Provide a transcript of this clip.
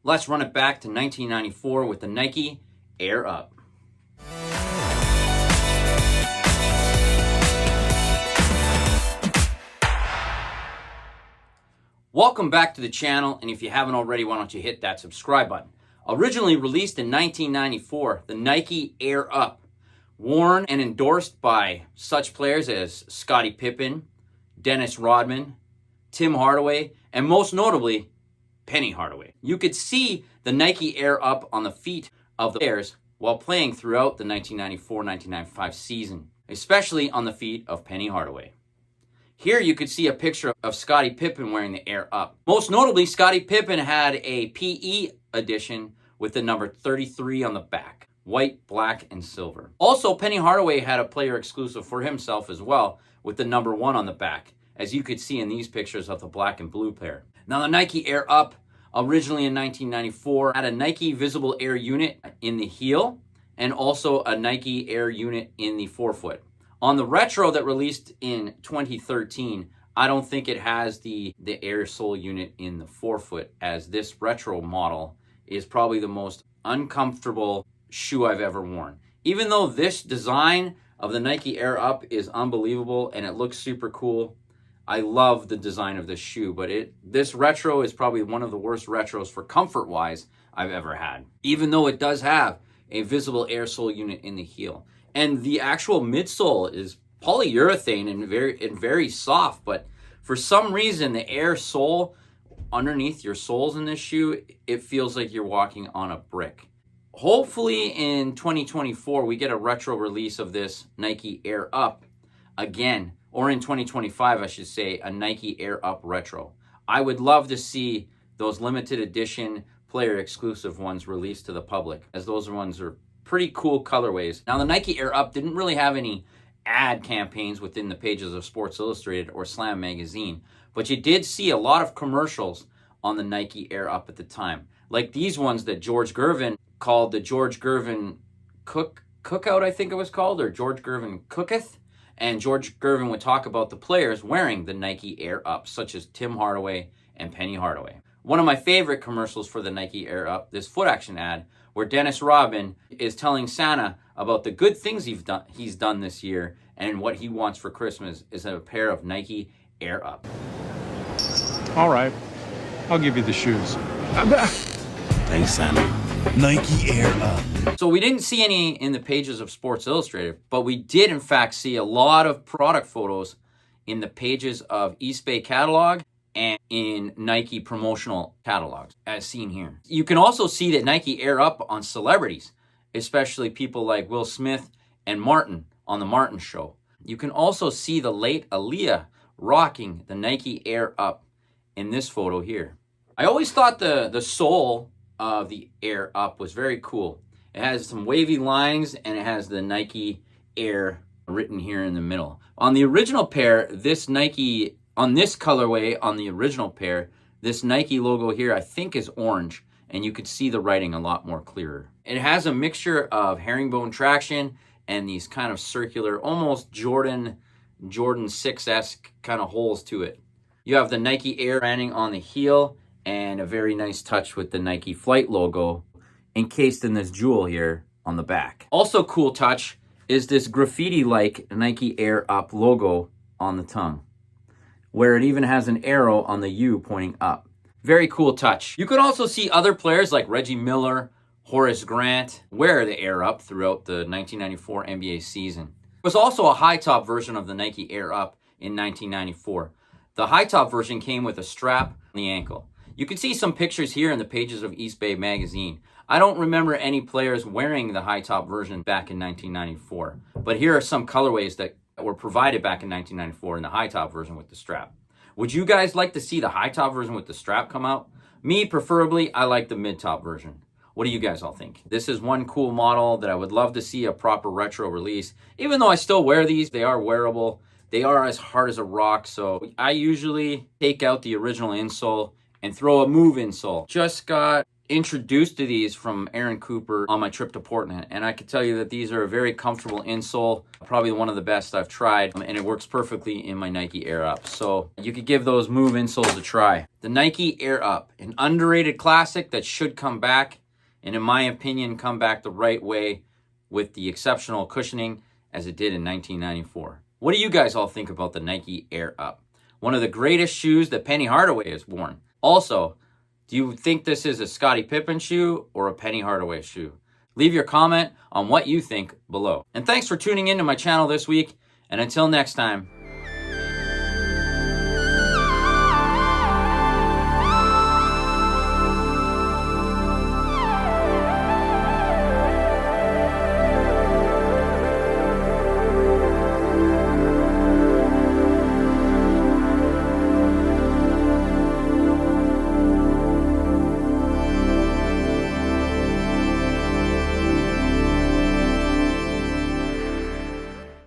Let's run it back to 1994 with the Nike Air Up. Welcome back to the channel, and if you haven't already, why don't you hit that subscribe button. Originally released in 1994, the Nike Air Up, worn and endorsed by such players as Scottie Pippen, Dennis Rodman, Tim Hardaway, and most notably, Penny Hardaway. You could see the Nike Air Up on the feet of the players while playing throughout the 1994-1995 season, especially on the feet of Penny Hardaway. Here you could see a picture of Scottie Pippen wearing the Air Up. Most notably, Scottie Pippen had a PE edition with the number 33 on the back. White, black, and silver. Also, Penny Hardaway had a player exclusive for himself as well with the number 1 on the back, as you could see in these pictures of the black and blue pair. Now, the Nike Air Up, originally in 1994, had a Nike visible air unit in the heel and also a Nike Air unit in the forefoot. On the retro that released in 2013, I don't think it has the air sole unit in the forefoot, as this retro model is probably the most uncomfortable shoe I've ever worn. Even though this design of the Nike Air Up is unbelievable and it looks super cool, I love the design of this shoe, but this retro is probably one of the worst retros for comfort-wise I've ever had, even though it does have a visible air sole unit in the heel. And the actual midsole is polyurethane and very soft, but for some reason, the air sole underneath your soles in this shoe, it feels like you're walking on a brick. Hopefully in 2024, we get a retro release of this Nike Air Up again, or in 2025, I should say, a Nike Air Up retro. I would love to see those limited edition player exclusive ones released to the public, as those ones are pretty cool colorways. Now, the Nike Air Up didn't really have any ad campaigns within the pages of Sports Illustrated or Slam magazine, but you did see a lot of commercials on the Nike Air Up at the time, like these ones that George Gervin called the George Gervin Cookout, I think it was called, or George Gervin Cooketh, and George Gervin would talk about the players wearing the Nike Air Up, such as Tim Hardaway and Penny Hardaway. One of my favorite commercials for the Nike Air Up, this foot action ad, where Dennis Rodman is telling Santa about the good things he's done this year, and what he wants for Christmas is a pair of Nike Air Up. All right, I'll give you the shoes. Thanks, Santa. Nike Air Up. So we didn't see any in the pages of Sports Illustrated, but we did in fact see a lot of product photos in the pages of East Bay catalog and in Nike promotional catalogs, as seen here. You can also see that Nike Air Up on celebrities, especially people like Will Smith and Martin on The Martin Show. You can also see the late Aaliyah rocking the Nike Air Up in this photo here. I always thought the sole of the Air Up was very cool. It has some wavy lines and it has the Nike Air written here in the middle. On the original pair, on this colorway, on the original pair, this Nike logo here, I think is orange, and you could see the writing a lot more clearer. It has a mixture of herringbone traction and these kind of circular, almost Jordan 6-esque kind of holes to it. You have the Nike Air branding on the heel and a very nice touch with the Nike Flight logo encased in this jewel here on the back. Also cool touch is this graffiti-like Nike Air Up logo on the tongue, where it even has an arrow on the U pointing up. Very cool touch. You could also see other players like Reggie Miller, Horace Grant wear the Air Up throughout the 1994 NBA season. There was also a high-top version of the Nike Air Up in 1994. The high-top version came with a strap on the ankle. You can see some pictures here in the pages of East Bay magazine. I don't remember any players wearing the high-top version back in 1994, but here are some colorways that were provided back in 1994 in the high-top version with the strap. Would you guys like to see the high-top version with the strap come out? Me, preferably, I like the mid-top version. What do you guys all think? This is one cool model that I would love to see a proper retro release. Even though I still wear these, they are wearable. They are as hard as a rock, so I usually take out the original insole and throw a move insole. Just got introduced to these from Aaron Cooper on my trip to Portland, and I can tell you that these are a very comfortable insole, probably one of the best I've tried, and it works perfectly in my Nike Air Up. So you could give those Move insoles a try. The Nike Air Up, an underrated classic that should come back, and in my opinion, come back the right way with the exceptional cushioning as it did in 1994. What do you guys all think about the Nike Air Up? One of the greatest shoes that Penny Hardaway has worn. Also, do you think this is a Scottie Pippen shoe or a Penny Hardaway shoe? Leave your comment on what you think below. And thanks for tuning into my channel this week. And until next time,